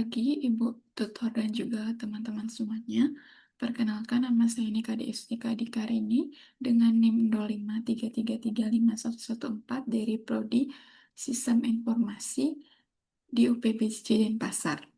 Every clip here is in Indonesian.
pagi, Ibu Tutor dan juga teman-teman semuanya. Perkenalkan, nama saya Nika Destika Dikarini dengan NIM 053335114 dari Prodi Sistem Informasi di UPBJ Denpasar.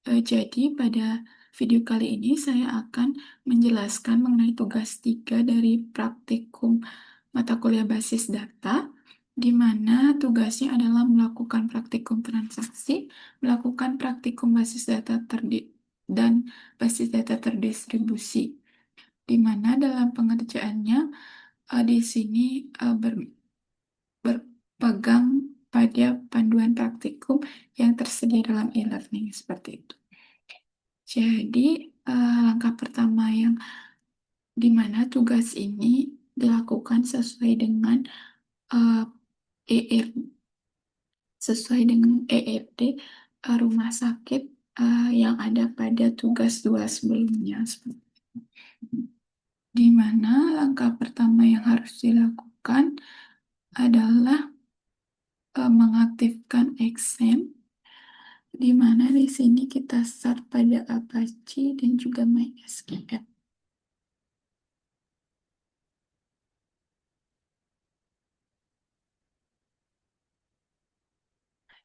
Jadi pada video kali ini saya akan menjelaskan mengenai tugas 3 dari praktikum mata kuliah basis data, di mana tugasnya adalah melakukan praktikum transaksi, melakukan praktikum basis data dan basis data terdistribusi, di mana dalam pengerjaannya di sini berpegang pada panduan praktikum yang tersedia dalam e-learning seperti itu. Jadi, langkah pertama yang di mana tugas ini dilakukan uh, ER, sesuai dengan ERD rumah sakit yang ada pada tugas 2 sebelumnya. Di mana langkah pertama yang harus dilakukan adalah mengaktifkan XAMPP, di mana di sini kita start pada Apache dan juga MySQL.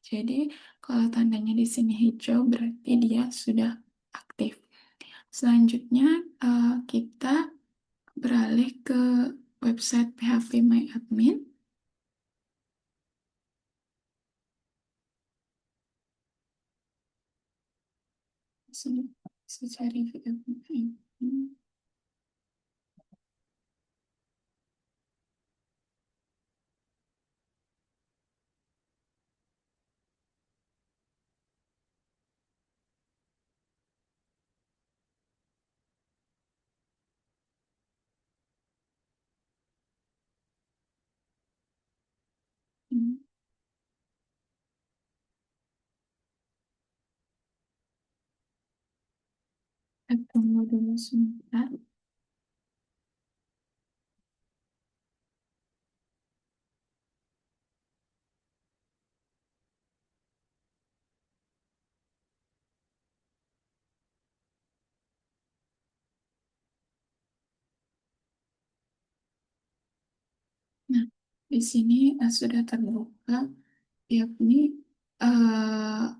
Jadi kalau tandanya di sini hijau berarti dia sudah aktif. Selanjutnya kita beralih ke website PHP My Admin. Sini bisa cari PHP My Admin. Hmm, tunggu dulu sebentar. Nah, di sini sudah terbuka, yakni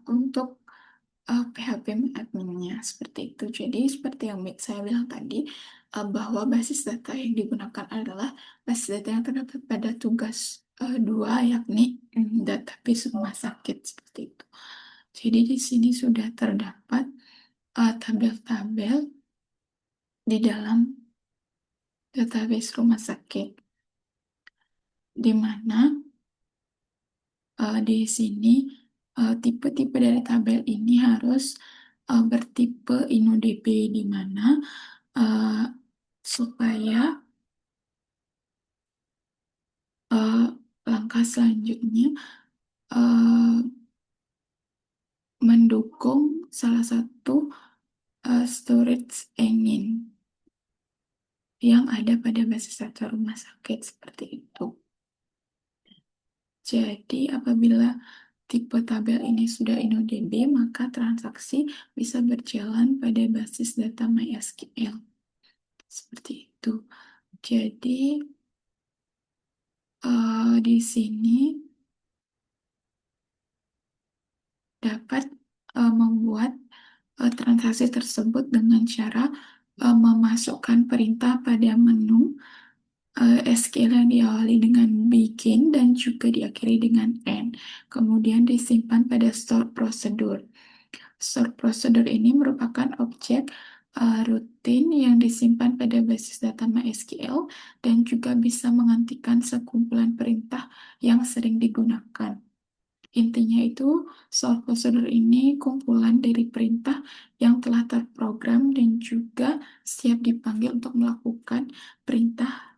untuk PHP adminnya seperti itu. Jadi seperti yang saya bilang tadi, bahwa basis data yang digunakan adalah basis data yang terdapat pada tugas 2, yakni database rumah sakit seperti itu. Jadi di sini sudah terdapat tabel-tabel di dalam database rumah sakit, di mana di sini tipe-tipe dari tabel ini harus bertipe InnoDB, di mana uh, supaya uh, langkah selanjutnya uh, mendukung salah satu storage engine yang ada pada basis data rumah sakit seperti itu. Jadi apabila tipe tabel ini sudah InnoDB, maka transaksi bisa berjalan pada basis data MySQL. Seperti itu. Jadi di sini dapat membuat transaksi tersebut dengan cara memasukkan perintah pada menu SQL yang diawali dengan begin dan juga diakhiri dengan end. Kemudian disimpan pada store procedure. Store procedure ini merupakan objek rutin yang disimpan pada basis data MySQL dan juga bisa menghentikan sekumpulan perintah yang sering digunakan. Intinya itu, source procedure ini kumpulan dari perintah yang telah terprogram dan juga siap dipanggil untuk melakukan perintah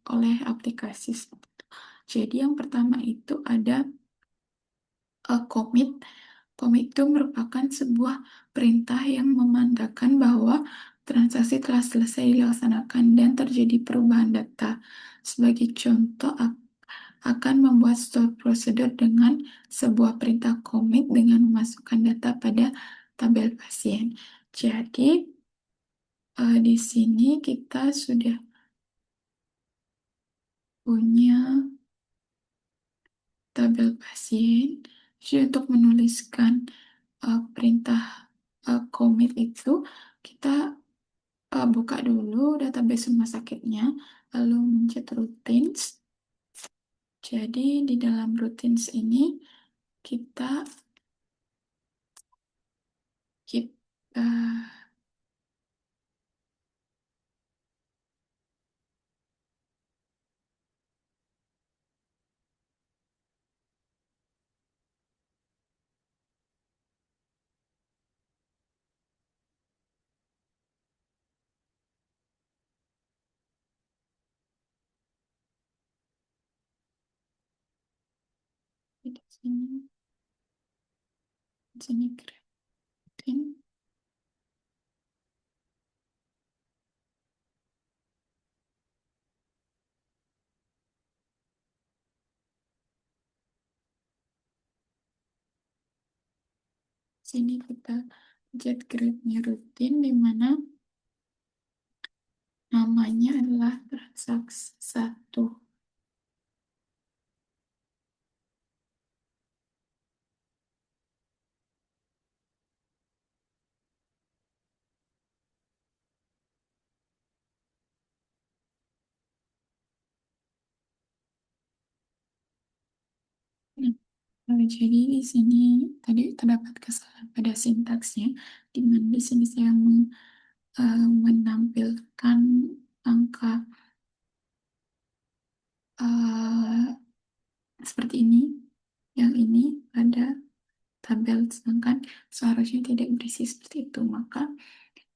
oleh aplikasi. Jadi yang pertama itu ada commit. Commit itu merupakan sebuah perintah yang memandangkan bahwa transaksi telah selesai dilaksanakan dan terjadi perubahan data. Sebagai contoh, akan membuat suatu prosedur dengan sebuah perintah commit dengan memasukkan data pada tabel pasien. Jadi, di sini kita sudah punya tabel pasien. Jadi, untuk menuliskan perintah commit itu, kita buka dulu database rumah sakitnya, lalu mencet routines. Jadi di dalam routines ini kita kita di sini creating. Sini kita get grade-nya rutin, di mana namanya adalah transaksi satu. Nah, jadi di sini tadi terdapat kesalahan pada sintaksnya, di mana di sini saya menampilkan angka eh, seperti ini, yang ini ada tabel, sedangkan seharusnya tidak berisi seperti itu. Maka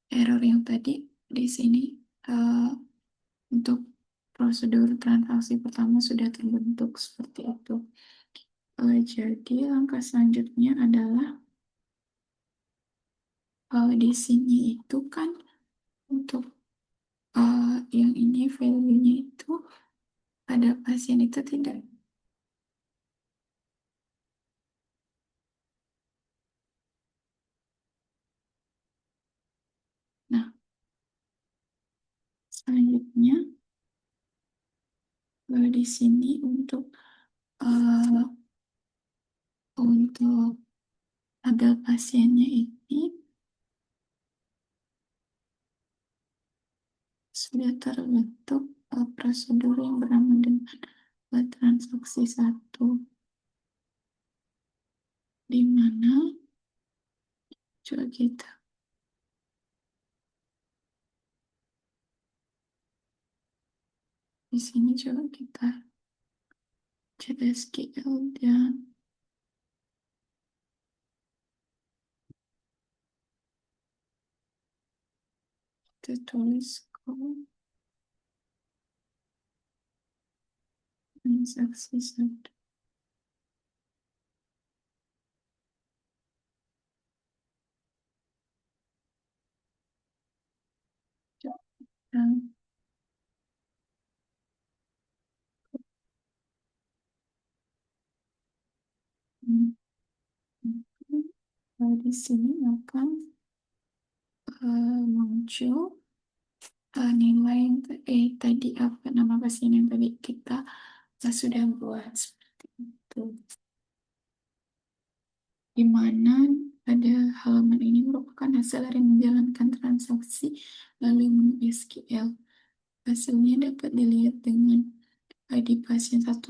error yang tadi di sini eh, untuk prosedur transaksi pertama sudah terbentuk seperti itu. Jadi langkah selanjutnya adalah di sini itu kan untuk yang ini value-nya itu pada pasien itu tidak. Nah, selanjutnya di sini uh, untuk tabel pasiennya ini sudah terbentuk prosedur yang bernama dengan transaksi satu, di mana coba kita di sini coba kita cek SQL dan kita tulis code transaksi satu. Dan di sini akan muncul nilai yang tadi apa nama pasien yang tadi kita sudah buat seperti itu, di mana pada halaman ini merupakan hasil dari menjalankan transaksi melalui SQL. Hasilnya dapat dilihat dengan ID pasien 1,4,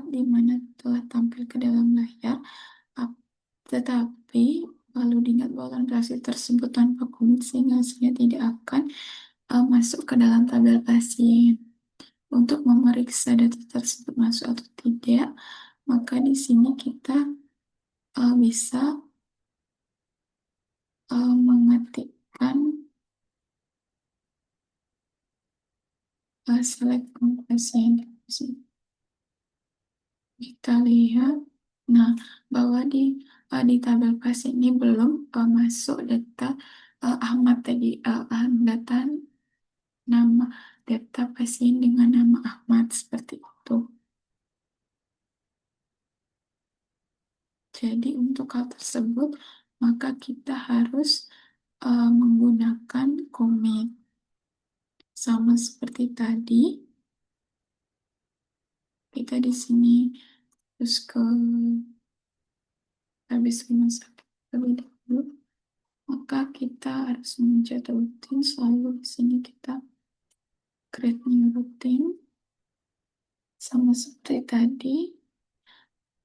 di mana telah tampil ke dalam layar. Tetapi lalu diingat bahwa transaksi tersebut tanpa komit, sehingga hasilnya tidak akan masuk ke dalam tabel pasien. Untuk memeriksa data tersebut masuk atau tidak, maka di sini kita bisa mengetikkan select from pasien. Kita lihat, nah, bahwa di tabel pasien ini belum masuk data Ahmad tadi, data nama data pasien dengan nama Ahmad seperti itu. Jadi untuk hal tersebut, maka kita harus menggunakan commit. Sama seperti tadi, kita di sini terus habis rumah sakit terlebih dahulu, maka kita harus mencet rutin. Selalu di sini kita create new routine sama seperti tadi.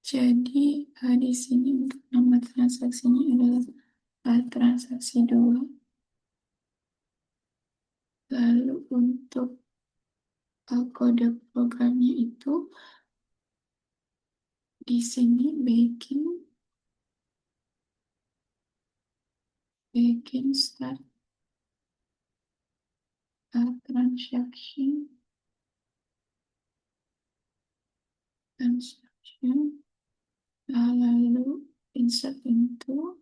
Jadi di sini untuk nama transaksinya adalah transaksi 2. Lalu untuk kode programnya itu di sini begin start transaction, lalu insert into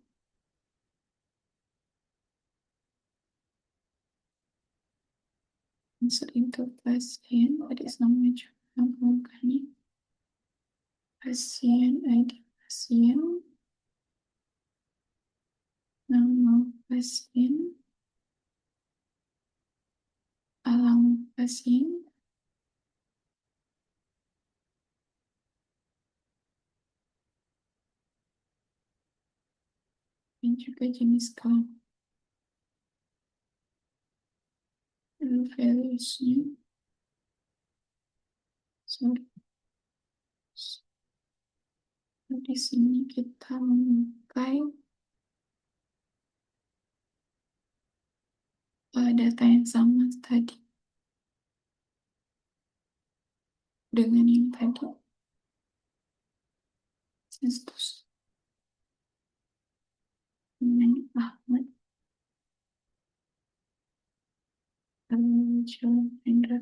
pasien, tadi sama juga bukannya pasien, ID pasien, nama pasien, alamat pasien, dan juga jenis kelamin. Lalu values-nya, sorry, di sini kita memakai data yang sama tadi dengan yang tadi. Sensus namanya Ahmad Jalan Hendra.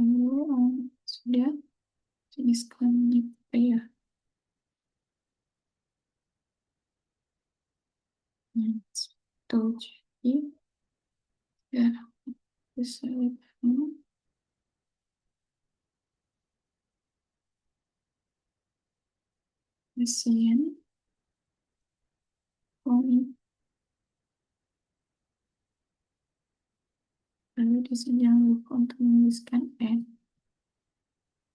Lalu sudah jenis kelaminnya pria. Itu jadi ya bisa lihat pasien komit. Lalu di sini jangan lupa untuk menuliskan N.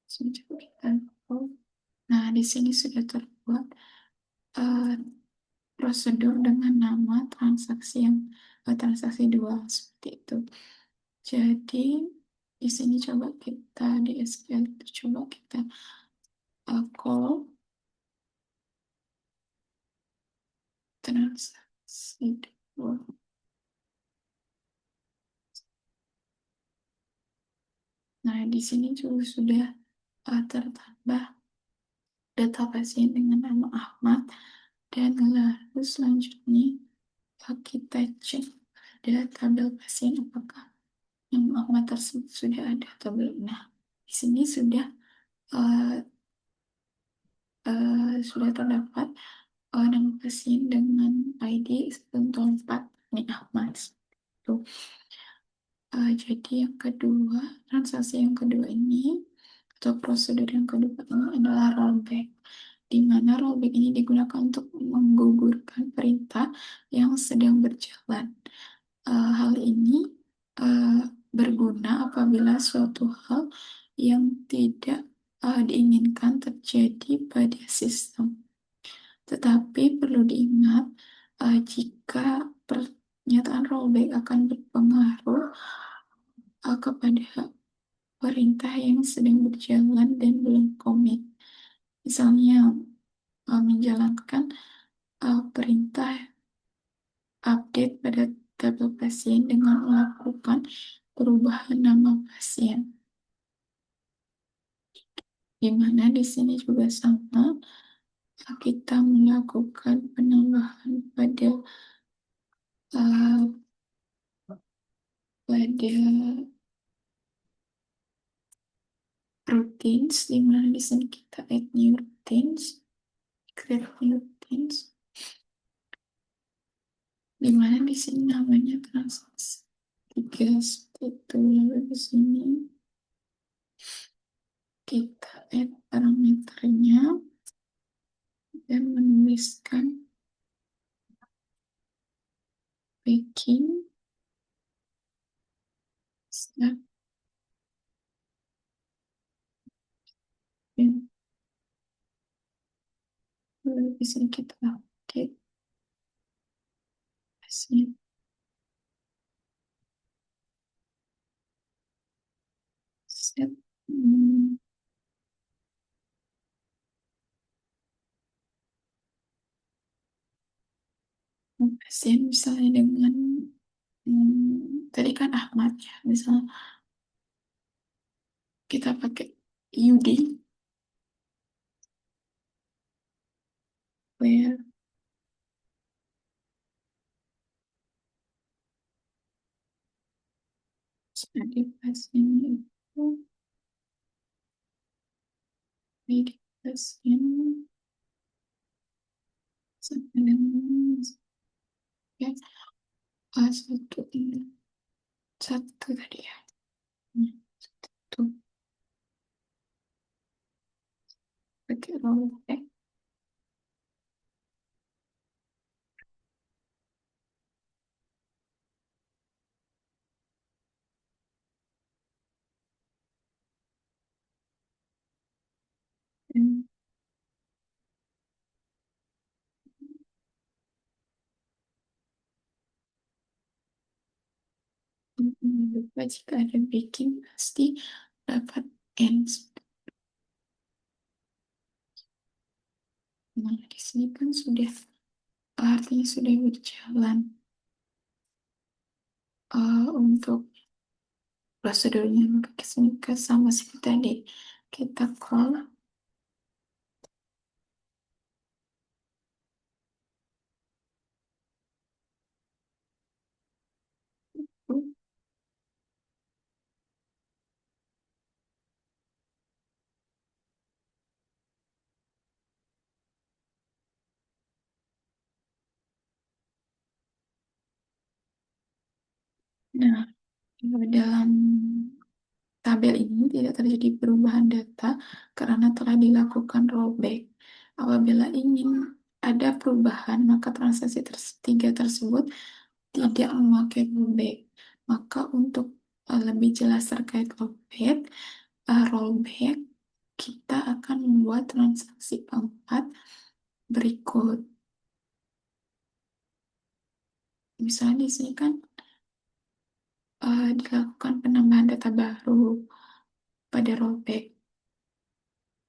Coba kita tahu. Nah, di sini sudah terbuat eh, prosedur dengan nama transaksi yang transaksi 2 seperti itu. Jadi di sini coba kita di SQL itu coba kita call transaksi 2. Nah, di sini juga sudah tertambah data pasien dengan nama Ahmad, dan lalu selanjutnya kita cek ada tabel pasien apakah nama Ahmad tersebut sudah ada atau belum. Nah, di sini sudah terdapat nama pasien dengan ID 104 ini Ahmad. Tuh. Jadi yang kedua, transaksi yang kedua ini atau prosedur yang kedua ini adalah rollback, di mana rollback ini digunakan untuk menggugurkan perintah yang sedang berjalan. Hal ini berguna apabila suatu hal yang tidak diinginkan terjadi pada sistem. Tetapi perlu diingat, jika pernyataan rollback akan berpengaruh kepada perintah yang sedang berjalan dan belum komit. Misalnya menjalankan perintah update pada tabel pasien dengan melakukan perubahan nama pasien. Di mana di sini juga sama, kita melakukan penambahan pada routines, di mana di sini kita add new routines, create new routines, di mana di sini namanya transaksi. tiga seperti itu. Lalu di sini kita add parameternya dan menuliskan baking step, dan lalu di sini kita update pasnya set pasien misalnya dengan tadi kan Ahmad ya, misal kita pakai UD where jadi pasien itu jadi pasien sampai dengan ya, satu ini satu tadi ya. Satu pakai rollback dan jangan lupa jika ada baking pasti dapat ends. Nah, di sini kan sudah artinya sudah berjalan untuk prosedurnya. Maka di sini sama seperti tadi kita call nah, dalam tabel ini tidak terjadi perubahan data karena telah dilakukan rollback. Apabila ingin ada perubahan, maka transaksi tiga tersebut tidak memakai rollback. Maka untuk lebih jelas terkait rollback, kita akan membuat transaksi keempat berikut. Misalnya di sini kan dilakukan penambahan data baru pada rollback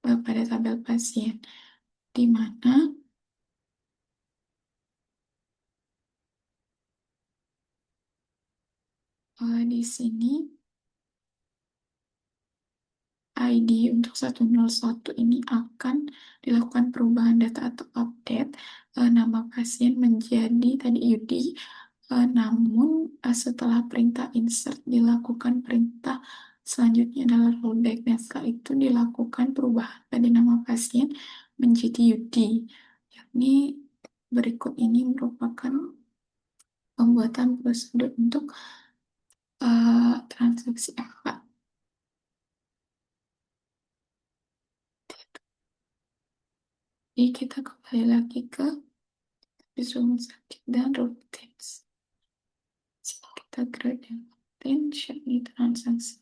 pada tabel pasien, di mana di sini ID untuk 101 ini akan dilakukan perubahan data atau update nama pasien menjadi tadi UD, namun setelah perintah insert dilakukan perintah selanjutnya adalah rollback, dan setelah itu dilakukan perubahan pada nama pasien menjadi UD, yakni berikut ini merupakan pembuatan prosedur untuk transaksi apa. Jadi kita kembali lagi ke visual sakit dan routines. Jika kita gradient routine, ini transaksi.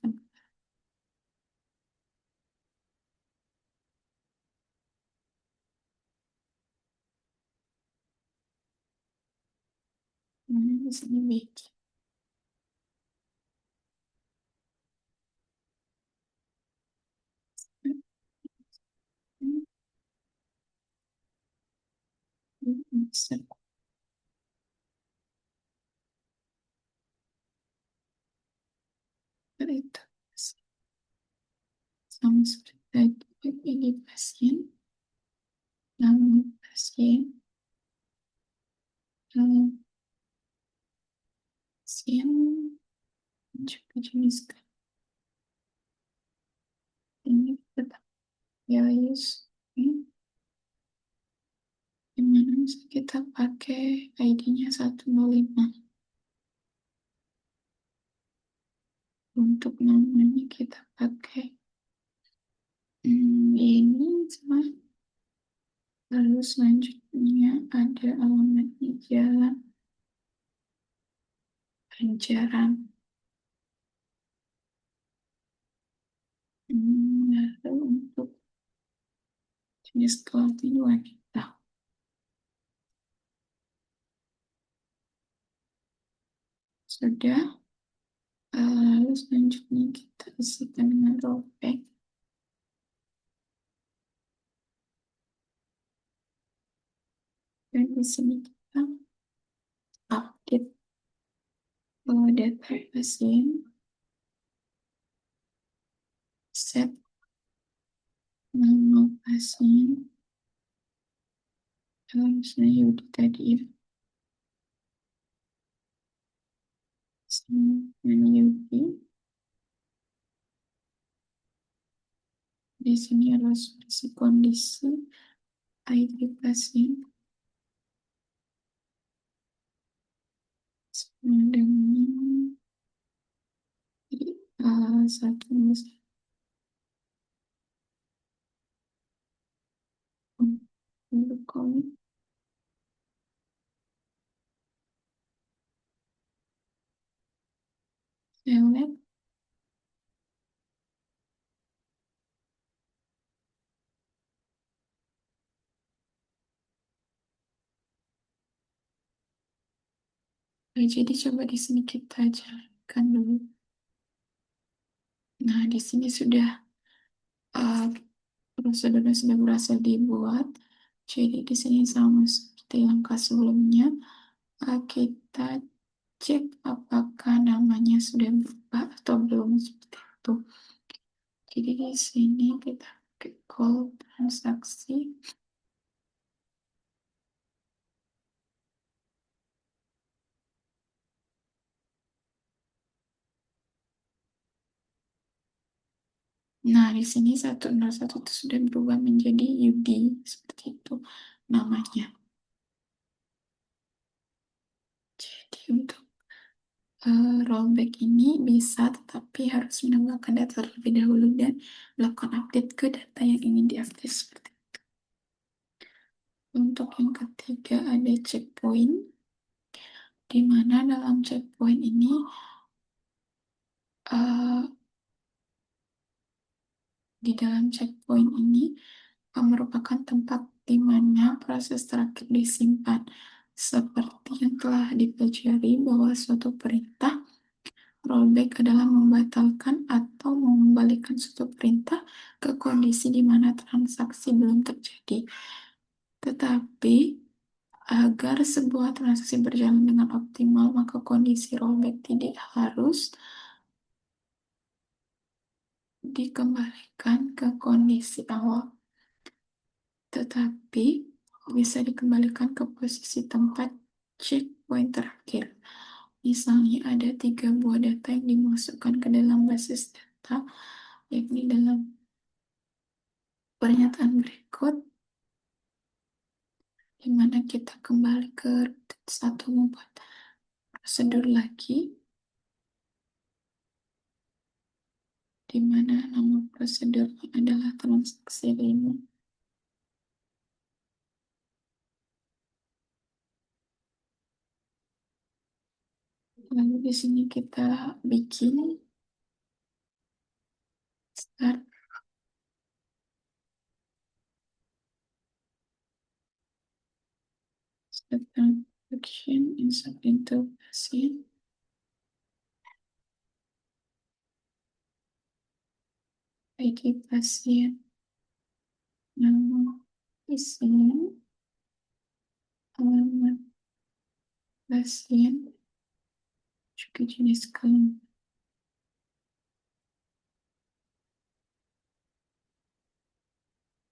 Mana di sini bikin. Seperti itu. Sama seperti tadi, ini pasien, nama pasien, nama pasien, juga jenis ini tetap bias. Dimana bisa kita pakai ID-nya 105. Untuk namanya kita pakai ini sama. Lalu selanjutnya ada alamatnya Jalan Banjaran. Lalu untuk jenis kelamin wanita. Sudah. Lalu selanjutnya kita isikan dengan rollback. Dan di sini kita update data pasien, set nama pasien, misalnya Yudi tadi ya, nama Yudi. Di sini harus isi kondisi ID pasien sama dengan satu untuk kolom select. Jadi coba di sini kita jalankan dulu. Nah, di sini sudah uh, prosedurnya sudah berhasil dibuat. Jadi di sini sama seperti langkah sebelumnya, kita cek apakah namanya sudah berubah atau belum seperti itu. Jadi di sini kita pakai call transaksi. Nah, di sini 101 itu sudah berubah menjadi Yudi, seperti itu namanya. Jadi untuk rollback ini bisa, tetapi harus menambahkan data terlebih dahulu dan melakukan update ke data yang ingin diupdate seperti itu. Untuk yang ketiga ada checkpoint, di mana dalam checkpoint ini uh, di dalam checkpoint ini merupakan tempat di mana proses terakhir disimpan. Seperti yang telah dipelajari bahwa suatu perintah rollback adalah membatalkan atau mengembalikan suatu perintah ke kondisi di mana transaksi belum terjadi. Tetapi agar sebuah transaksi berjalan dengan optimal, maka kondisi rollback tidak harus dikembalikan ke kondisi awal, tetapi bisa dikembalikan ke posisi tempat checkpoint terakhir. Misalnya ada 3 buah data yang dimasukkan ke dalam basis data, yakni dalam pernyataan berikut, di mana kita kembali ke rutin 1 membuat prosedur lagi, di mana nama prosedurnya adalah transaksi 5. Lalu di sini kita bikin start transaction, insert into pasien, ID pasien, nama pasien, alamat pasien, juga jenis kelamin.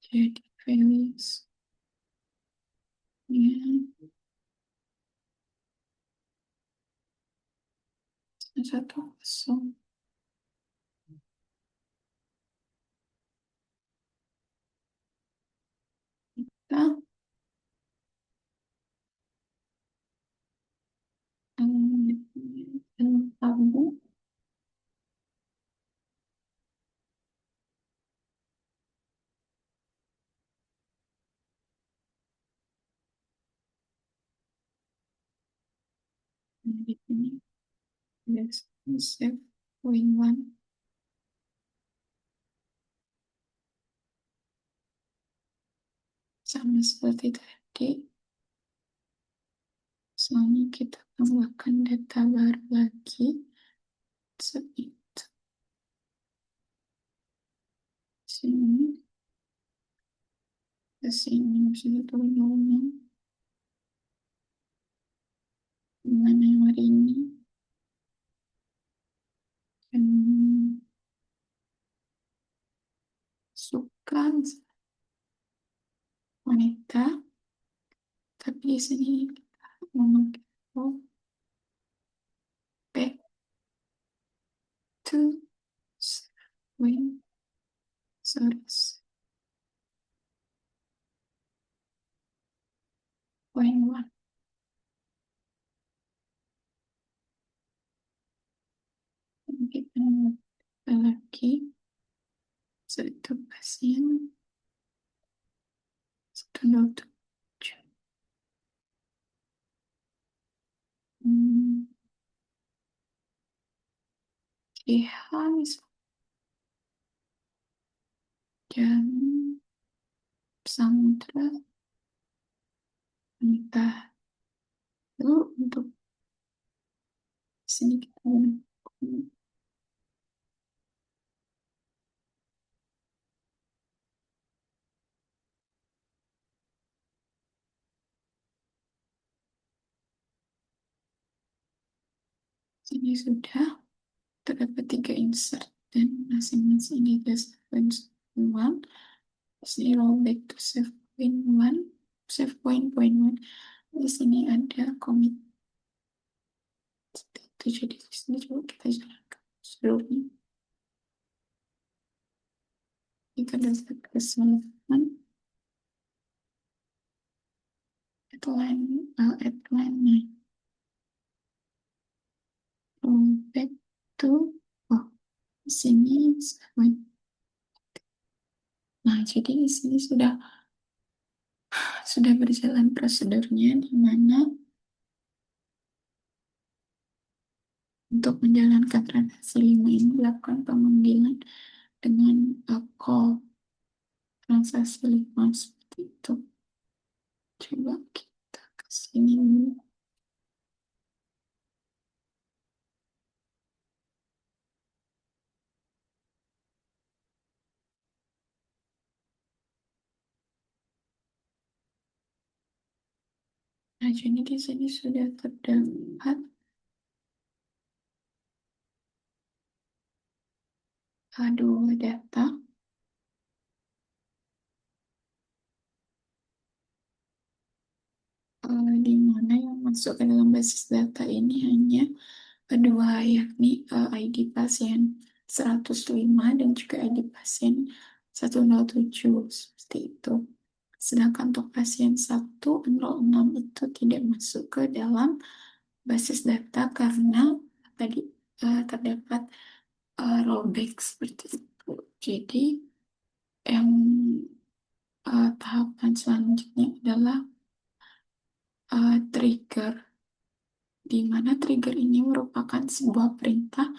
Jadi values ya 1 kosong. Kita dalam tabung di sini ada save point one sama seperti tadi. Soalnya kita tambahkan data baru lagi. Seperti sini, ke sini, bisa turun mana hari ini. Dan suka wanita, tapi di sini kita memakai back to when source point one. Dan kita mengubah lagi satu pasien 127. CH dan Samudra menikah. Lalu untuk sini kita gunakan sini sudah terdapat 3 insert dan masing-masing data sequence one. Sini rollback to save point one, save point one. Di sini ada commit itu, jadi di sini coba kita jalankan seluruhnya. Kita dapat kesalahan headline 9. Rollback to oh di sini point. Nah, jadi di sini sudah berjalan prosedurnya, di mana untuk menjalankan transaksi 5 ini dilakukan pemanggilan dengan call transaksi 5 seperti itu. Coba kita ke sini dulu. Nah, jadi di sini sudah terdapat dua data. Di mana yang masuk ke dalam basis data ini hanya kedua, yakni ID pasien 105 dan juga ID pasien 107 seperti itu. Sedangkan untuk pasien 106 itu tidak masuk ke dalam basis data karena tadi terdapat rollback seperti itu. Jadi yang tahapan selanjutnya adalah trigger, di mana trigger ini merupakan sebuah perintah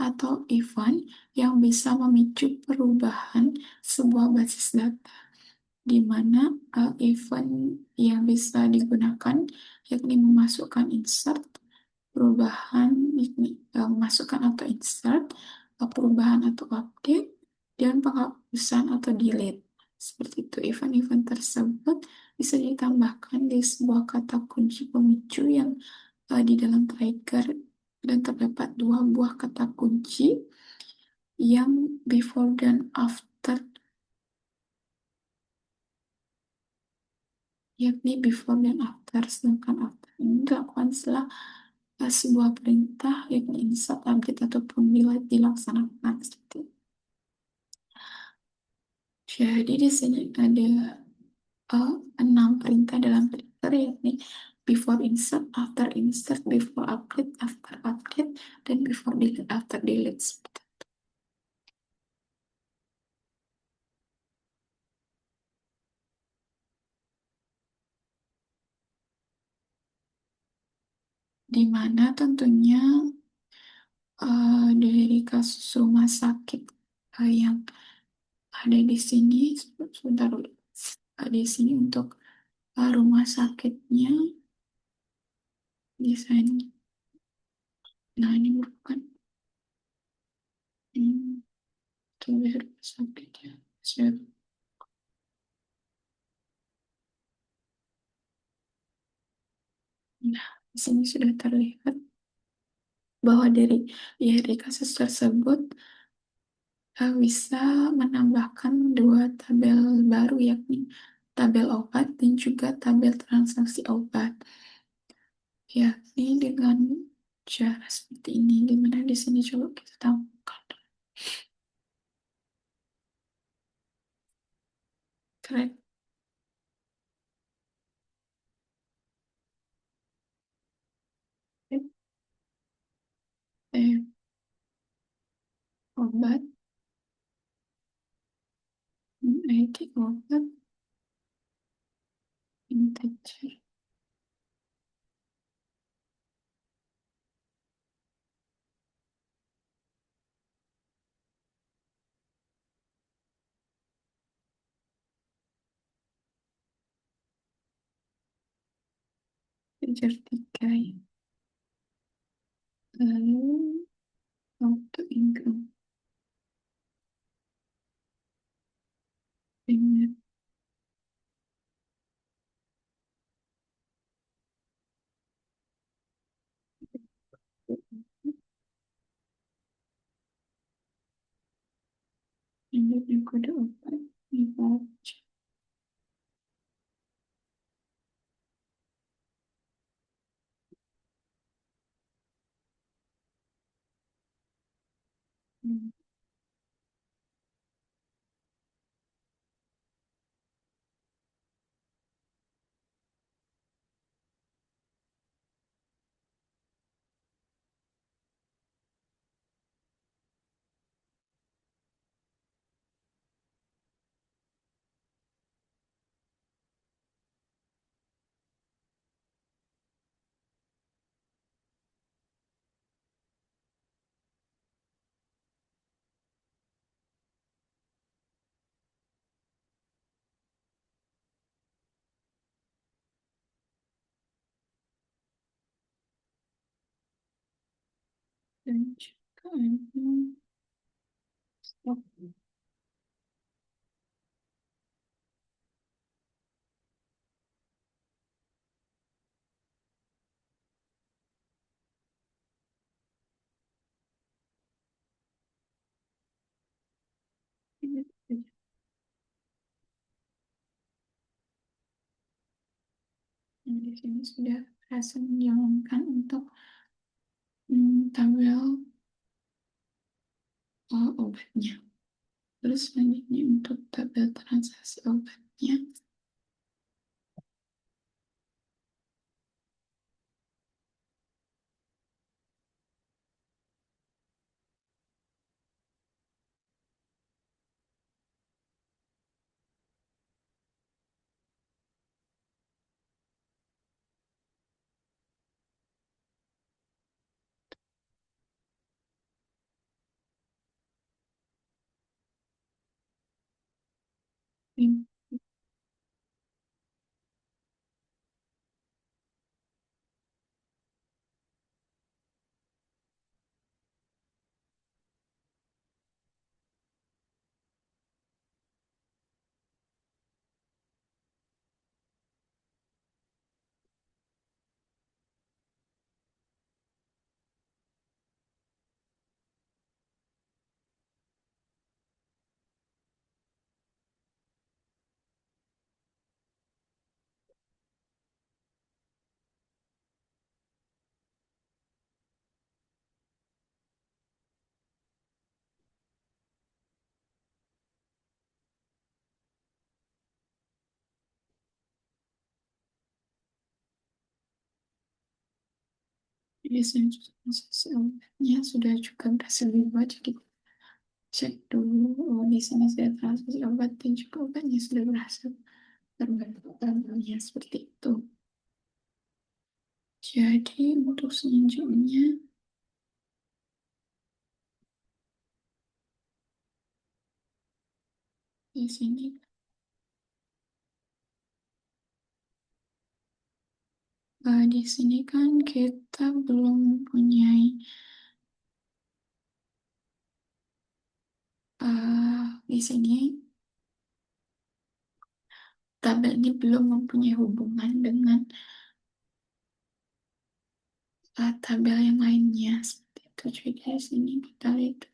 atau event yang bisa memicu perubahan sebuah basis data, di mana event yang bisa digunakan yakni memasukkan insert, perubahan yakni memasukkan atau insert, perubahan atau update, dan penghapusan atau delete. Seperti itu, event-event tersebut bisa ditambahkan di sebuah kata kunci pemicu yang di dalam trigger, dan terdapat dua buah kata kunci yang before dan after, yakni before dan after. Sedangkan after ini dilakukan setelah sebuah perintah yakni insert, update, ataupun delete dilaksanakan. Seperti itu. Jadi di sini ada 6 perintah dalam trigger, yakni before insert, after insert, before update, after update, dan before delete, after delete. di mana tentunya dari kasus rumah sakit yang ada di sini, sebentar dulu. Di sini untuk rumah sakitnya desain. Nah, ini bukan hmm, tulis rumah sakit ya. Nah, di sini sudah terlihat bahwa dari kasus tersebut bisa menambahkan dua tabel baru, yakni tabel obat dan juga tabel transaksi obat, yakni dengan cara seperti ini, di mana di sini coba kita tambahkan. Keren. Eh, obat, IT obat, integer, integer tiga ya. Lalu auto include dengan ini kode obat dibaca. Hmm, dan juga ada stok ini saja. Nah, di sini sudah berhasil menjalankan untuk tabel obatnya. Terus selanjutnya untuk tabel transaksi obatnya. Ini biasanya transaksi obatnya sudah juga berhasil dibuat. Jadi cek dulu, oh, di sini saya transaksi obat dan juga obatnya sudah berhasil terbentuk tabelnya seperti itu. Jadi untuk selanjutnya di sini di sini kan kita belum mempunyai di sini tabel ini belum mempunyai hubungan dengan tabel yang lainnya seperti itu. Jadi di sini kita lihat.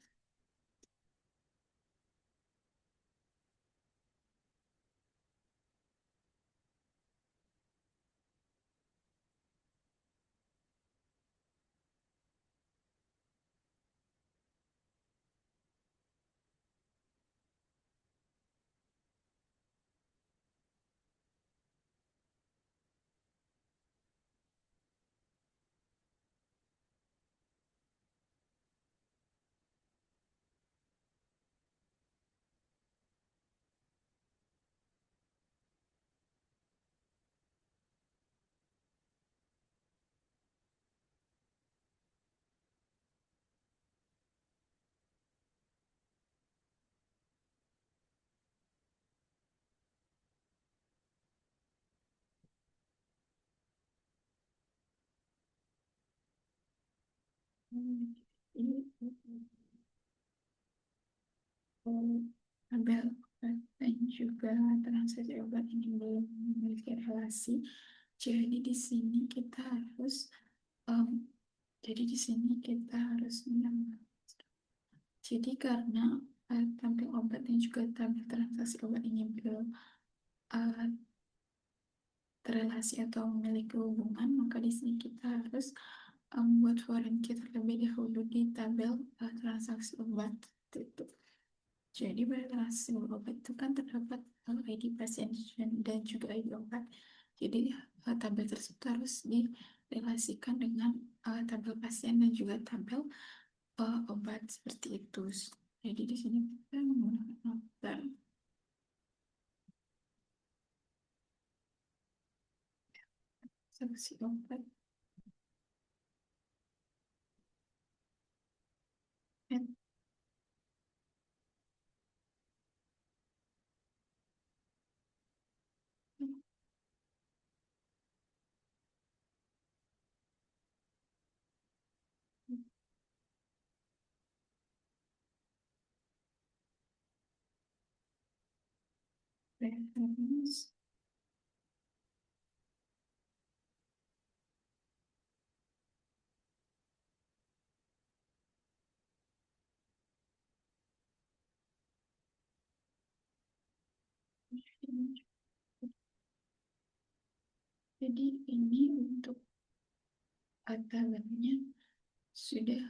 Ini tabel obat dan juga transaksi obat ini belum memiliki relasi. Jadi di sini kita harus em, jadi di sini kita harus menambah. Jadi karena tabel obat dan juga tabel transaksi obat ini belum eh, terrelasi atau memiliki hubungan, maka di sini kita harus membuat foreign key terlebih dahulu di tabel transaksi obat. Itu. Jadi pada transaksi obat itu kan terdapat ID pasien dan juga ID obat. Jadi tabel tersebut harus direlasikan dengan tabel pasien dan juga tabel obat seperti itu. Jadi di sini kita menggunakan noter transaksi obat. Dan reference. Jadi ini untuk tabelnya sudah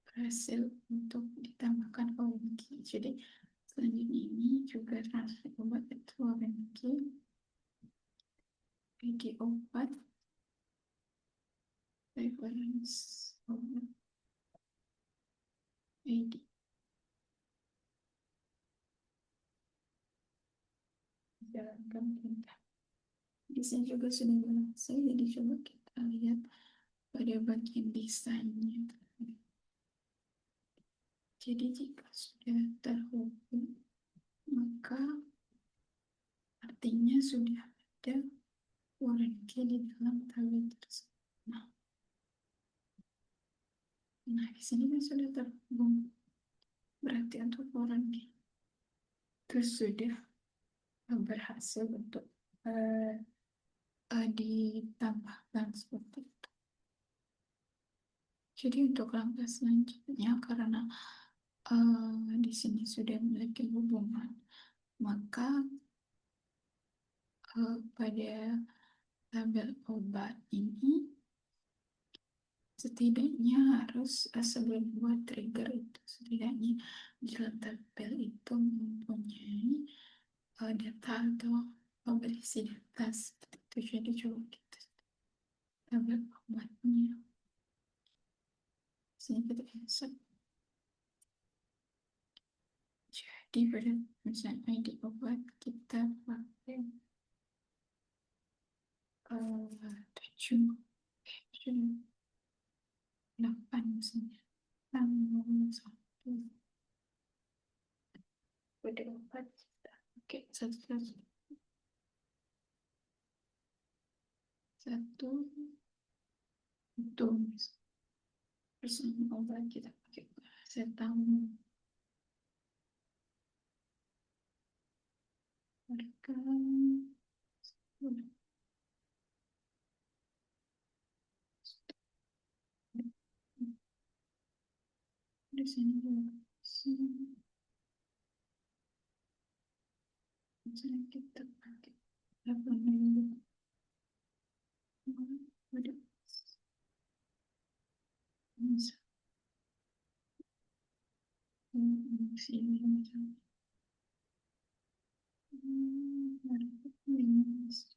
berhasil untuk ditambahkan OMG. Jadi selanjutnya ini juga transfer obat itu OMG, ID obat, reference obat, ID. Jalankan perintah. Di sini juga sudah selesai, jadi coba kita lihat pada bagian desainnya. Jadi jika sudah terhubung, maka artinya sudah ada warranty di dalam tabel tersebut. Nah, di sini kan sudah terhubung. Berarti untuk warranty itu sudah berhasil untuk uh, ditambahkan seperti itu. Jadi untuk langkah selanjutnya karena di sini sudah memiliki hubungan, maka pada tabel obat ini setidaknya harus sebelum buat trigger itu setidaknya di dalam tabel itu mempunyai data atau berisi data seperti itu. Jadi coba kita tabel obatnya. Sini kita insert. Jadi pada misalnya ID obat kita pakai 7. sudah 8 misalnya. Tambah 1, udah 4. Oke, satu, satu, itu. Terus obat kita pakai paracetamol. Harga di sini juga. Misalnya kita pakai 8 minggu. Udah bisa. Sini misalnya. Harga minus.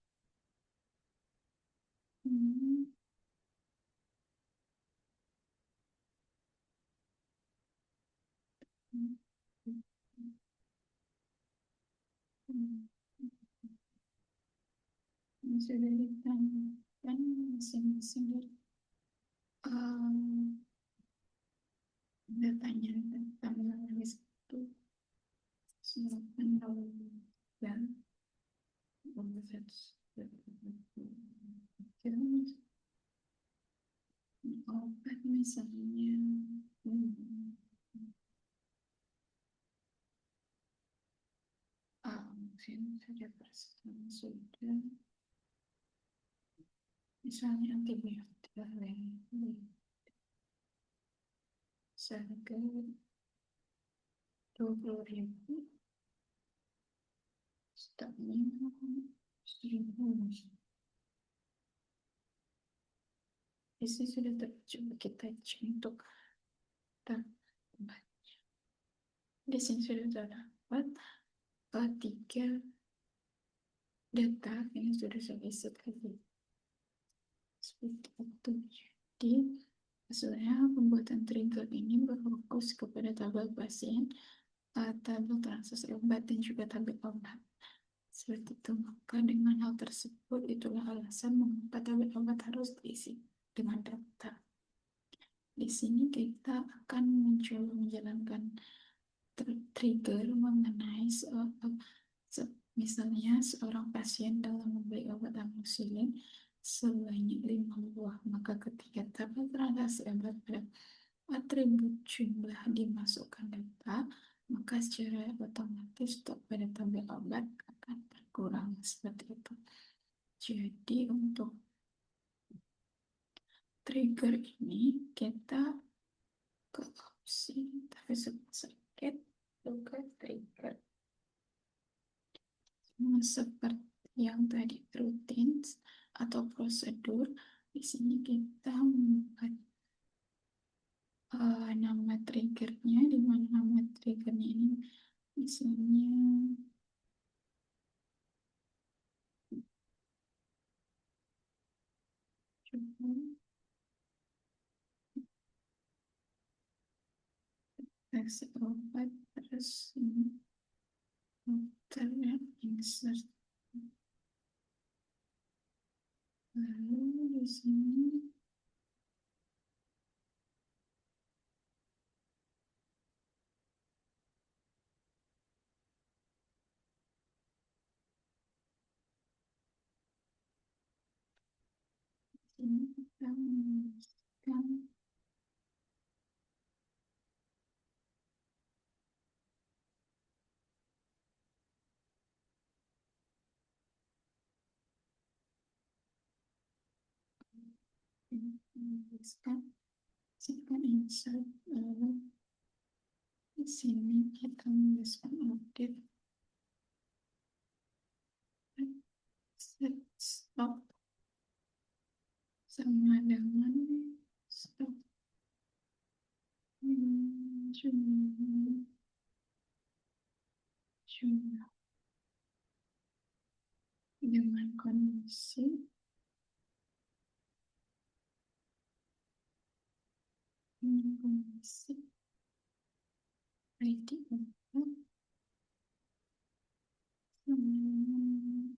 Hmm, hmm, hmm, hmm. Ini sudah ditambahkan masing-masing dari um, datanya tentang list itu silakan kalau dan obat misalnya mungkin sudah persen sudah misalnya antibiotik seharga 20.000 stoknya 1.000. Di sini sudah tercoba kita cek untuk tambah. Di sini sudah terdapat tiga data yang sudah saya isi tadi. Seperti itu. Jadi, sebenarnya pembuatan trigger ini berfokus kepada tabel pasien, tabel transaksi obat, dan juga tabel obat. Seperti itu. Maka dengan hal tersebut, itulah alasan mengapa tabel obat harus diisi dengan data. Di sini kita akan mencoba menjalankan trigger mengenai misalnya seorang pasien dalam membeli obat amoxicillin sebanyak 5 buah, maka ketika tabel transaksi obat pada atribut jumlah dimasukkan data, maka secara otomatis stok pada tabel obat akan berkurang seperti itu. Jadi untuk trigger ini kita ke opsi tapi sakit juga trigger seperti yang tadi rutin atau prosedur. Di sini kita membuat nama triggernya, di mana nama triggernya ini misalnya coba kasih obat terus ini dokternya insert, lalu di sini kita menuliskan menuliskan simpan insert, lalu di sini kita menuliskan update set stop sama dengan stop jumlah jumlah dengan kondisi ID obat sama dengan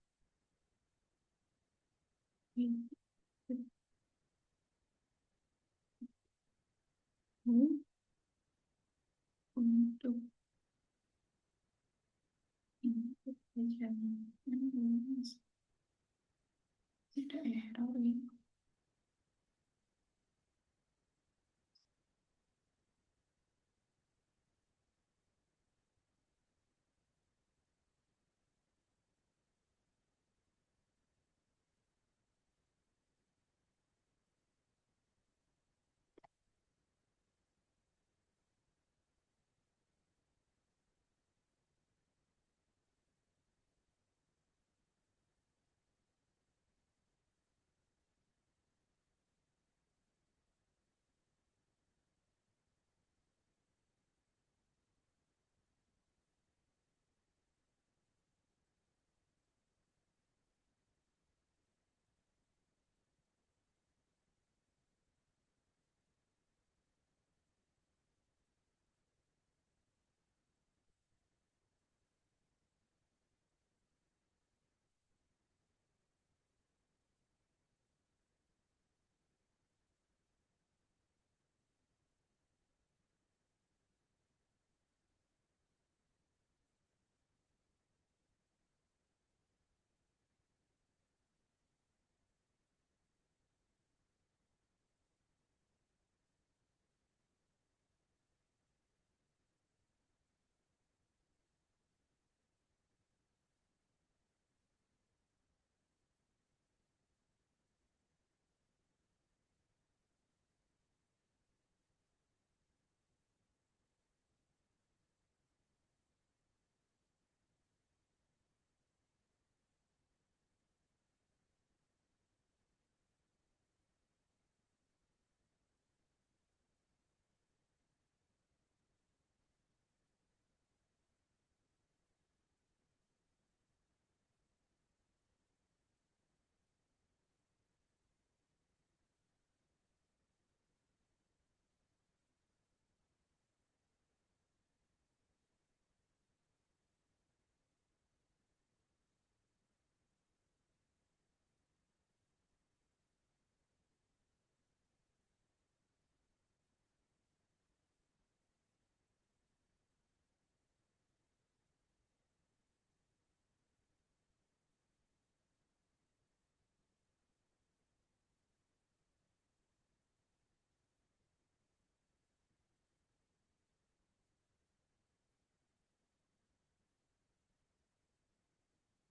untuk input jawaban tidak error ya.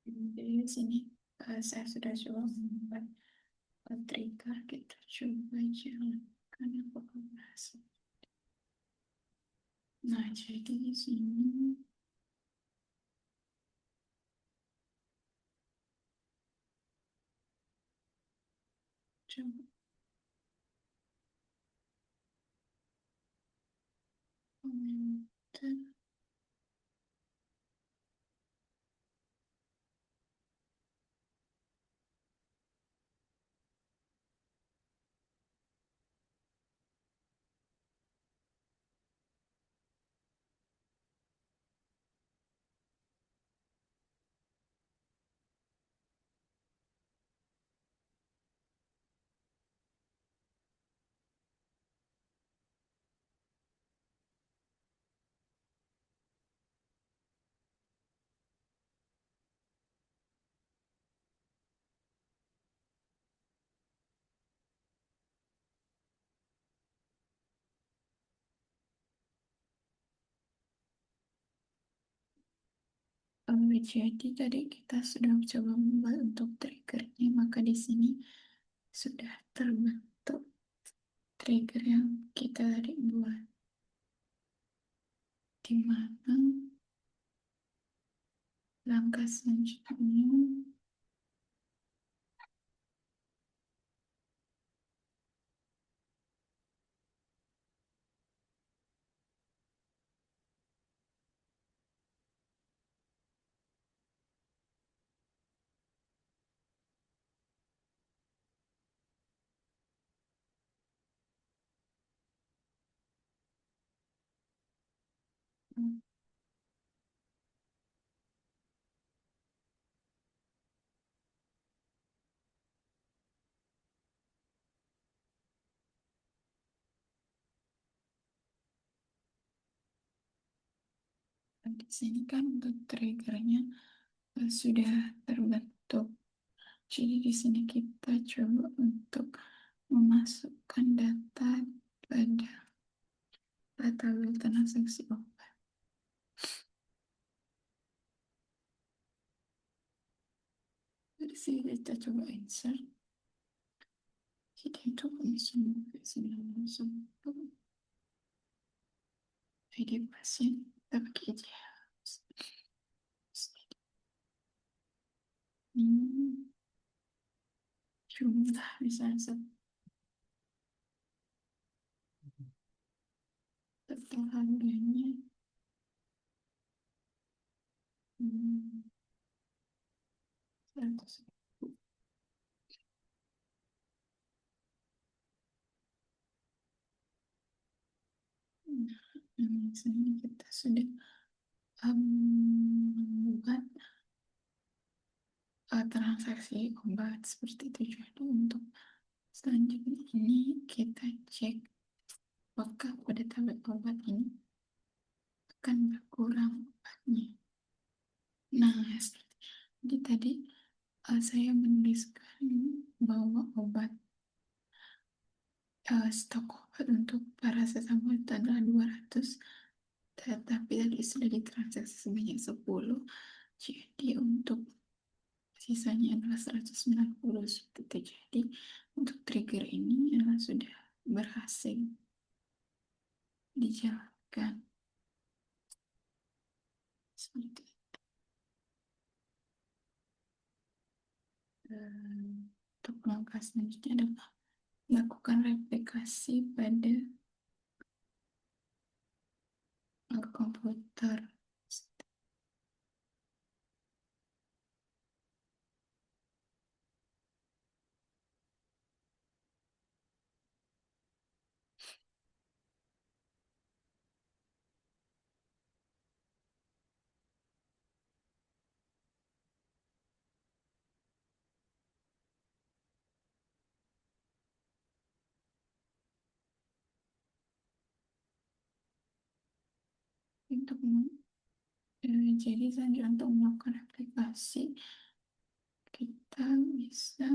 Jadi di sini saya sudah coba membuat trigger, kita coba jalankan apakah berhasil. Nah, jadi di sini coba komentar. Jadi tadi kita sudah coba membuat untuk triggernya, maka di sini sudah terbentuk trigger yang kita tadi buat, di mana langkah selanjutnya Di sini kan untuk triggernya sudah terbentuk. Jadi di sini kita coba untuk memasukkan data pada tabel transaksi obat. Dari sini kita coba insert. Jadi untuk langsung ke sini langsung ID pasien kita pakai aja. Hmm, jumlah misalnya serta harganya. Hmm, 100. Nah, misalnya kita sudah membuat transaksi obat seperti itu. Jadi untuk selanjutnya ini kita cek apakah pada tablet obat ini akan berkurang obatnya. Nah, jadi tadi saya menuliskan bahwa stok obat untuk paracetamol itu adalah 200, tetapi tadi sudah ditransaksi sebanyak 10. Jadi untuk sisanya adalah 190 seperti itu. Jadi untuk trigger ini adalah sudah berhasil dijalankan seperti itu. Untuk langkah selanjutnya adalah lakukan replikasi pada komputer. Jadi selanjutnya untuk melakukan replikasi kita bisa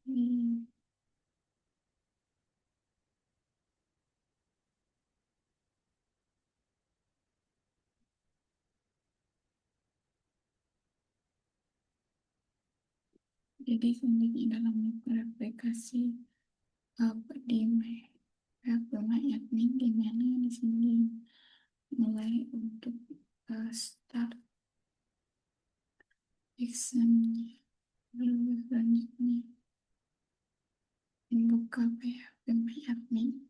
ini. Jadi selanjutnya dalam melakukan replikasi di admin di mana di sini mulai untuk start examnya. Lalu selanjutnya membuka PHP admin.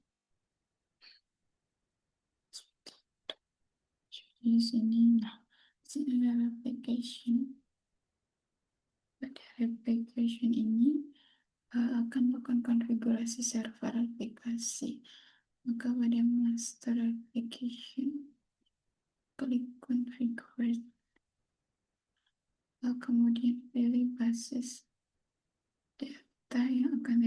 Di sini, nah, di sini ada application. Pada application ini akan melakukan konfigurasi server aplikasi. Maka pada master application, klik configure. Kemudian pilih basis data yang akan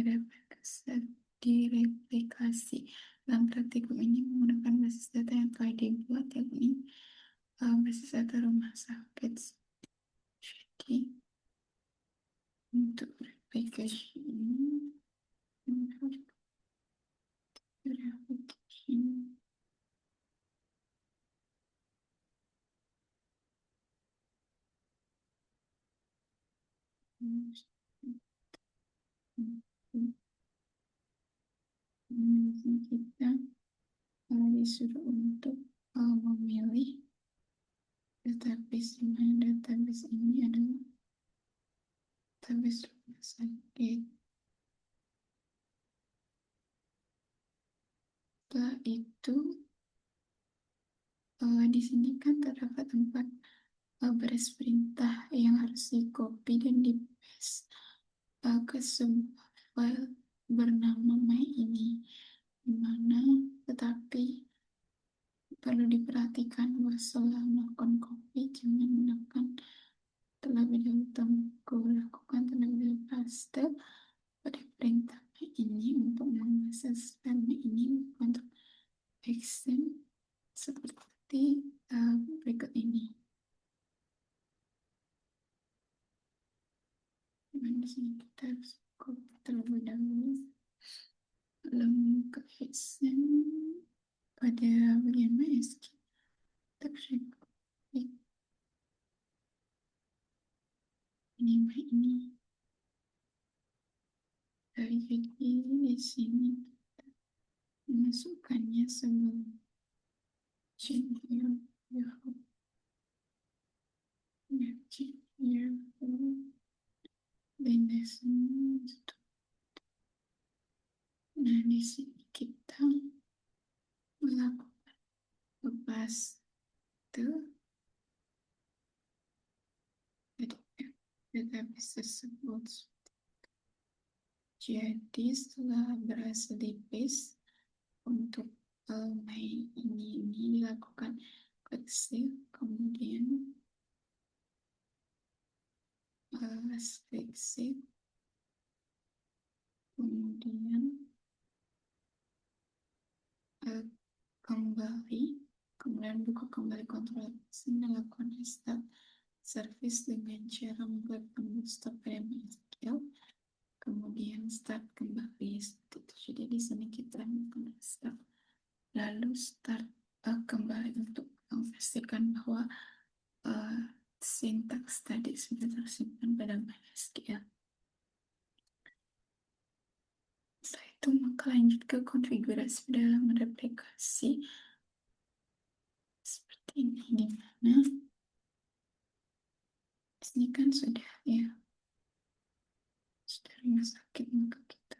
direplikasi. Dalam praktikum ini menggunakan basis data yang telah dibuat, yakni basis data rumah sakit. Jadi untuk replikasi ini verification kita disuruh untuk memilih database, di mana database ini adalah database rumah sakit. Setelah itu di sini kan terdapat 4 baris perintah yang harus di copy dan di paste ke sebuah file bernama Mei ini, di mana tetapi perlu diperhatikan bahwa setelah melakukan copy, jangan menekan terlebih dahulu tombol lakukan terlebih dahulu paste pada perintah Mei ini untuk mengakses file Mei ini untuk extend seperti berikut ini. Di sini kita harus copy terlebih dahulu, lalu ke extend pada bagian MySQL. Kita bisa klik ini. Jadi di sini memasukkannya sebelum change your Linux. Nah, di sini kita melakukan paste database tersebut. Jadi setelah berhasil di paste untuk Mei ini dilakukan klik save, kemudian klik save, kemudian uh, kemudian buka kembali kontrol sini, lakukan restart service dengan cara membuat bootstrap pada MySQL, kemudian start kembali seperti itu. Jadi di sini kita melakukan restart, lalu start kembali untuk memastikan bahwa sintaks tadi sudah tersimpan pada MySQL. Setelah itu maka lanjut ke konfigurasi dalam replikasi seperti ini, di mana di sini kan sudah ya sudah rumah sakit, maka kita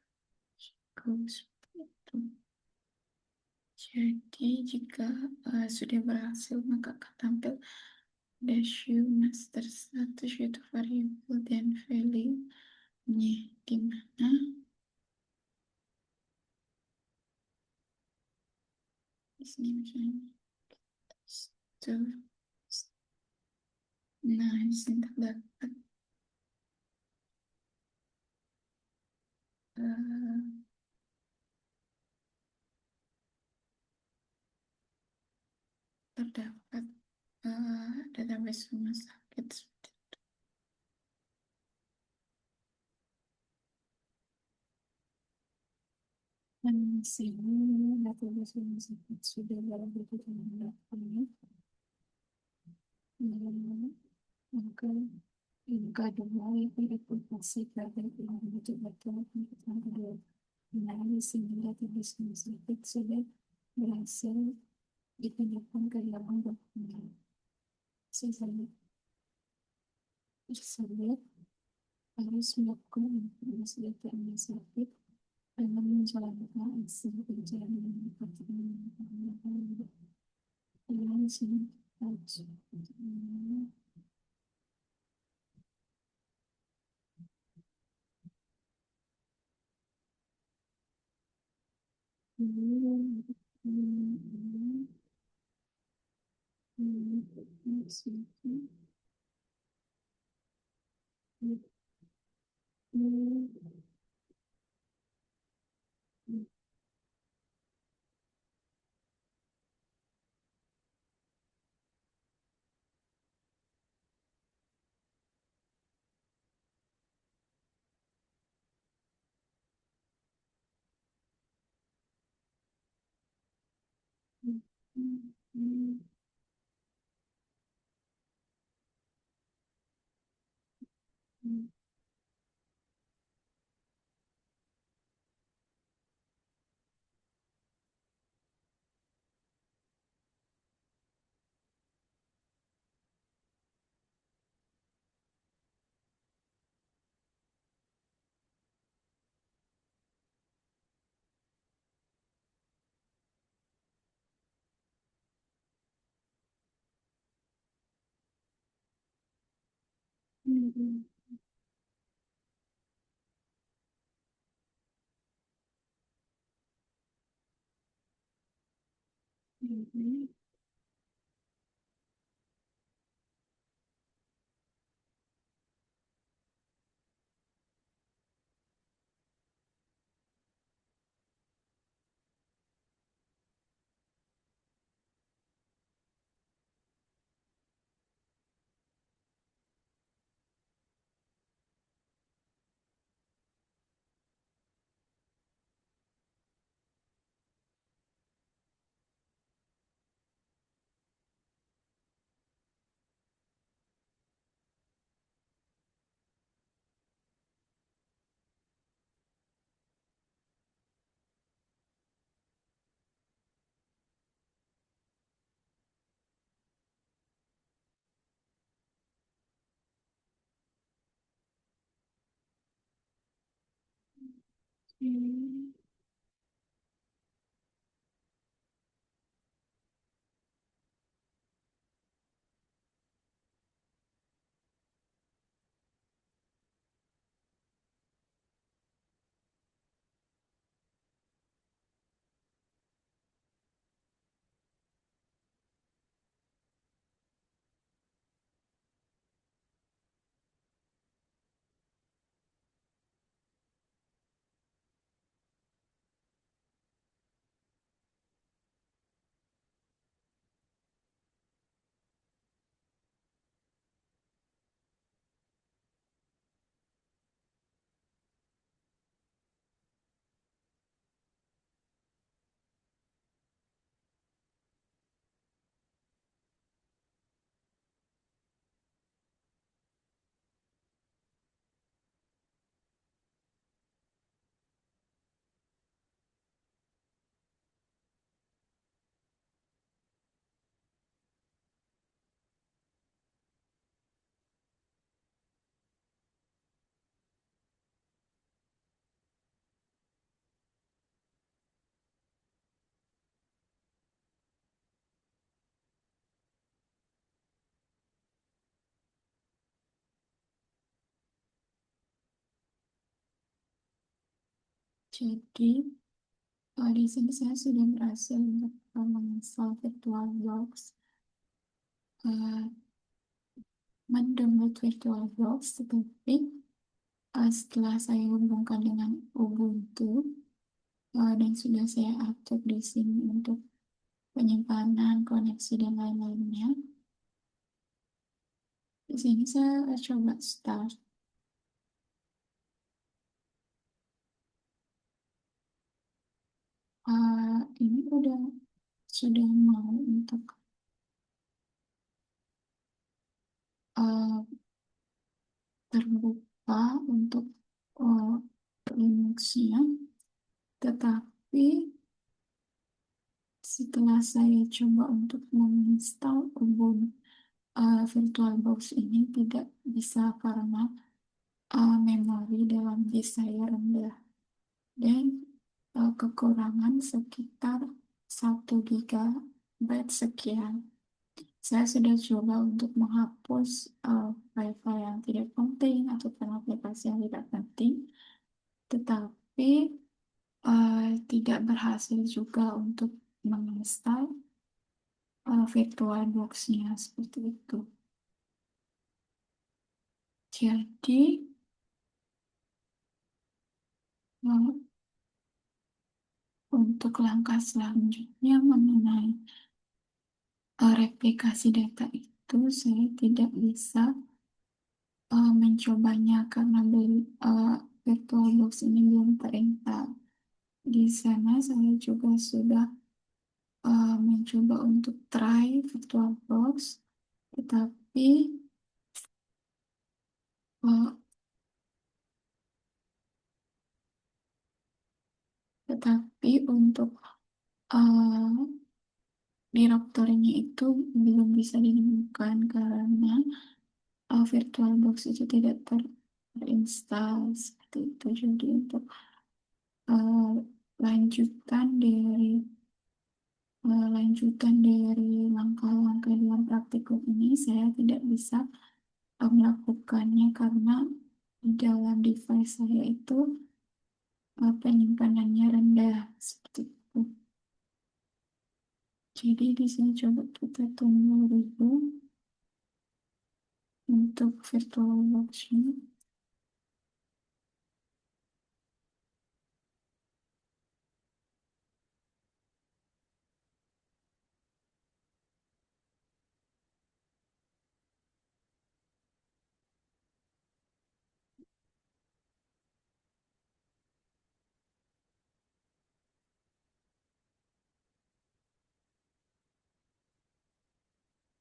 seperti itu. Jadi jika sudah berhasil maka akan tampil dash u master status yaitu variable dan value-nya, di mana di sini misalnya nah di sini terdapat terdapat database rumah sakit seperti itu. Dan di sini database rumah sakit sudah dalam bentuk ini, maka jika dimulai verifikasi terhadap yang betul-betul yang kedua. Nah, di sini database rumah sakit sudah berhasil dipindahkan ke dalam dokumen. Sisanya tersebut harus melakukan informasi data rumah sakit dengan menjalankan aksi pencarian pertanyaan yang sini harus Mhm. Hmm. Jadi, di sini saya sudah berhasil untuk menginstal VirtualBox, eh, mendownload VirtualBox, tetapi setelah saya hubungkan dengan Ubuntu, dan sudah saya atur di sini untuk penyimpanan, koneksi, dan lain-lainnya, di sini saya coba start. Ini sudah mau untuk uh, terbuka untuk uh, Linux-nya, tetapi setelah saya coba untuk menginstal Ubuntu VirtualBox ini tidak bisa karena memori dalam disk saya rendah dan kekurangan sekitar 1 GB sekian. Saya sudah coba untuk menghapus file-file yang tidak penting atau aplikasi yang tidak penting, tetapi tidak berhasil juga untuk menginstal VirtualBox-nya seperti itu. Jadi, eh, untuk langkah selanjutnya mengenai replikasi data itu, saya tidak bisa mencobanya karena VirtualBox ini belum terinstall. Di sana saya juga sudah mencoba untuk try VirtualBox, tetapi uh, untuk uh, direktorinya itu belum bisa ditemukan karena VirtualBox itu tidak terinstall seperti itu. Jadi untuk uh, lanjutan dari langkah-langkah dalam praktikum ini saya tidak bisa melakukannya karena di dalam device saya itu penyimpanannya rendah seperti itu. Jadi di sini coba kita tunggu dulu untuk VirtualBox-nya.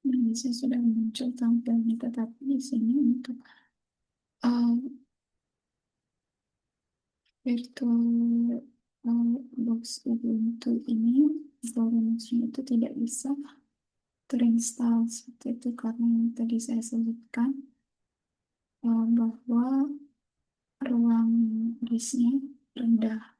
Nah, di sini sudah muncul tampilannya, tetapi di sini untuk virtual box Ubuntu ini Linux-nya itu tidak bisa terinstall seperti itu karena yang tadi saya sebutkan bahwa ruang disknya rendah.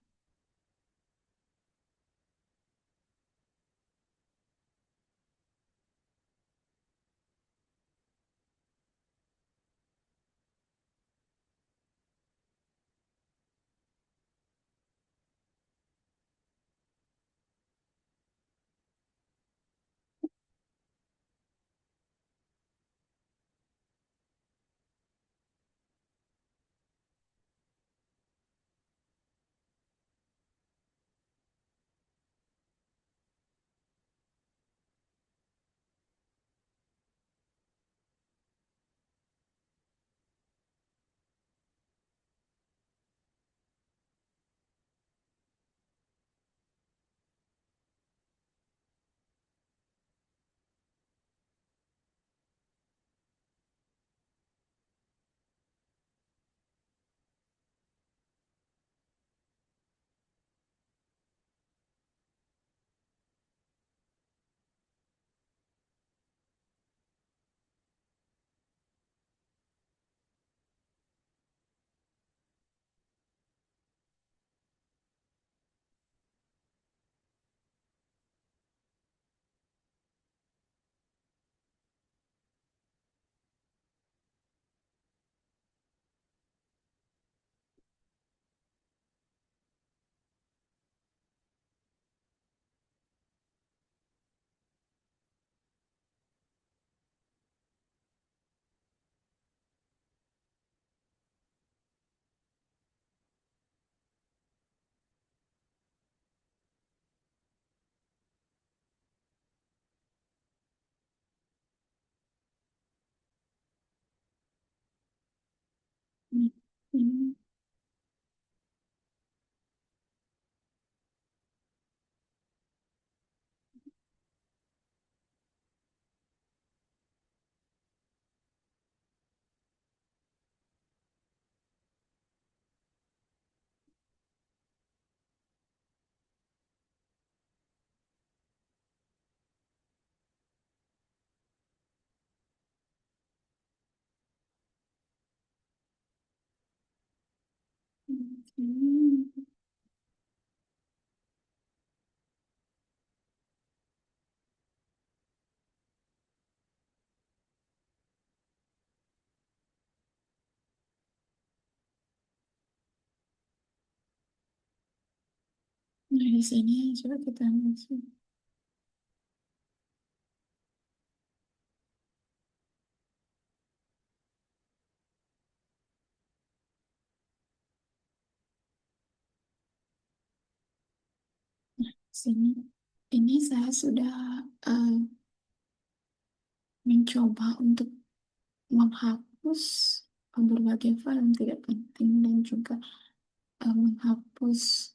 Nah, ini, ini, nah, di sini coba kita masuk. Sini, ini saya sudah eh, mencoba untuk menghapus berbagai file yang tidak penting dan juga menghapus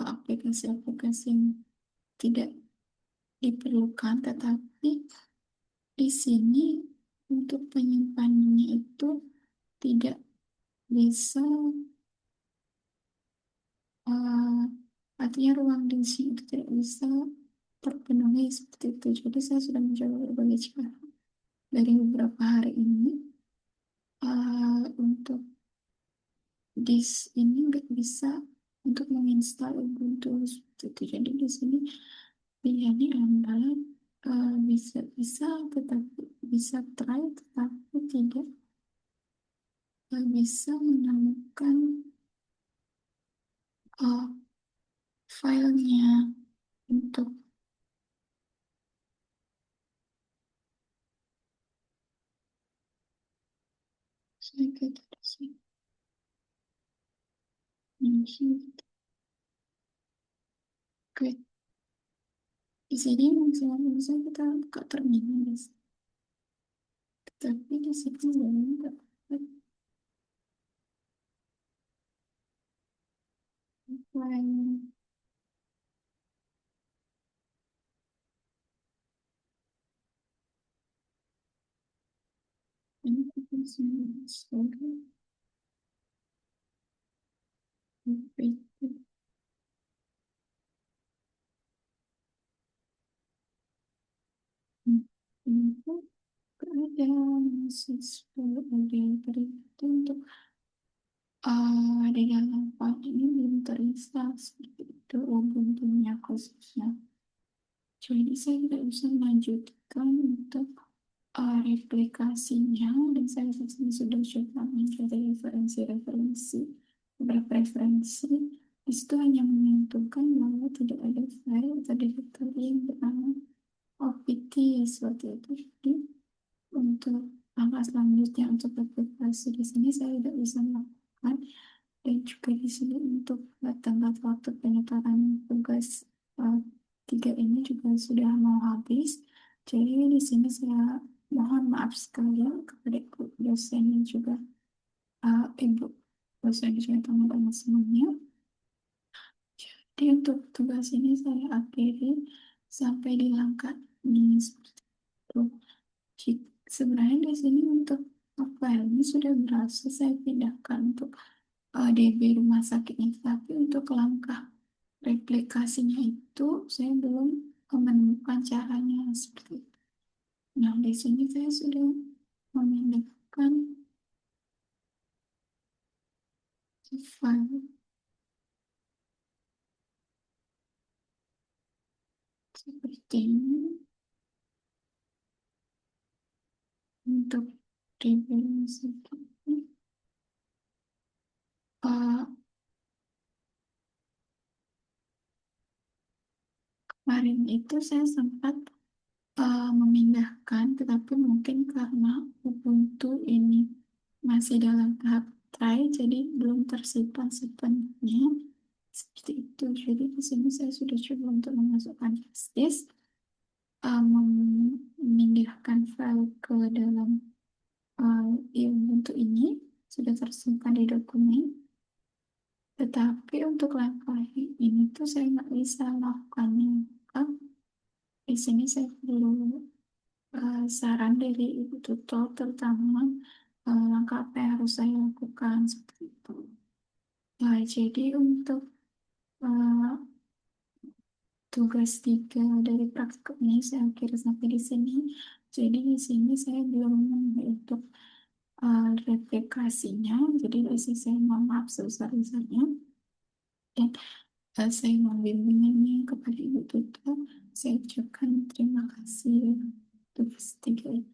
aplikasi-aplikasi yang tidak diperlukan, tetapi di sini untuk penyimpanannya itu tidak bisa, eh, artinya ruang diisi itu tidak bisa terpenuhi seperti itu. Jadi saya sudah mencoba berbagai cara dari beberapa hari ini untuk disk ini nggak bisa untuk menginstal Ubuntu seperti itu. Jadi di sini pilihannya adalah bisa bisa tetapi bisa try tetapi tidak bisa menemukan uh, filenya untuk Oke, terus ya. Mention. Oke, di sini misalnya kita buka terminal, guys. Tapi di sini belum dapat file. Ini kita semua sudah update. Info keadaan mahasiswa ada itu untuk di dalam file ini belum terinstall seperti itu Ubuntu-nya khususnya. Jadi saya tidak bisa melanjutkan untuk replikasinya dan saya sudah coba mencari referensi-referensi beberapa referensi. Di situ hanya menentukan bahwa tidak ada file atau directory yang bernama OPT seperti itu. Jadi untuk langkah selanjutnya untuk replikasi di sini saya tidak bisa melakukan, dan juga di sini untuk tenggat waktu penyetaran tugas uh, tiga ini juga sudah mau habis. Jadi di sini saya mohon maaf sekali kepada ibu dosen dan juga ibu dosen dan juga teman-teman semuanya. Jadi untuk tugas ini saya akhiri sampai di langkah ini seperti itu. Sebenarnya di sini untuk file ini sudah berhasil saya pindahkan untuk DB rumah sakitnya, tapi untuk langkah replikasinya itu saya belum menemukan caranya seperti itu. Nah, di sini saya sudah memindahkan file seperti ini untuk DB rumah sakit. Uh, Kemarin itu saya sempat memindahkan, tetapi mungkin karena Ubuntu ini masih dalam tahap try, jadi belum tersimpan sepenuhnya seperti itu. Jadi di sini saya sudah coba untuk memasukkan flash disk, memindahkan file ke dalam Ubuntu ini sudah tersimpan di dokumen. Tetapi untuk langkah ini tuh saya nggak bisa melakukannya. Maka di sini saya perlu saran dari Ibu Tutor, terutama langkah apa yang harus saya lakukan seperti itu. Nah, jadi untuk uh, tugas tiga dari praktikum ini saya kira sampai di sini. Jadi di sini saya belum memenuhi untuk replikasinya. Jadi di sini saya mohon maaf sebesar-besarnya. Dan saya mohon bimbingannya kepada Ibu Tutor. Saya ucapkan terima kasih tugas tiga ini.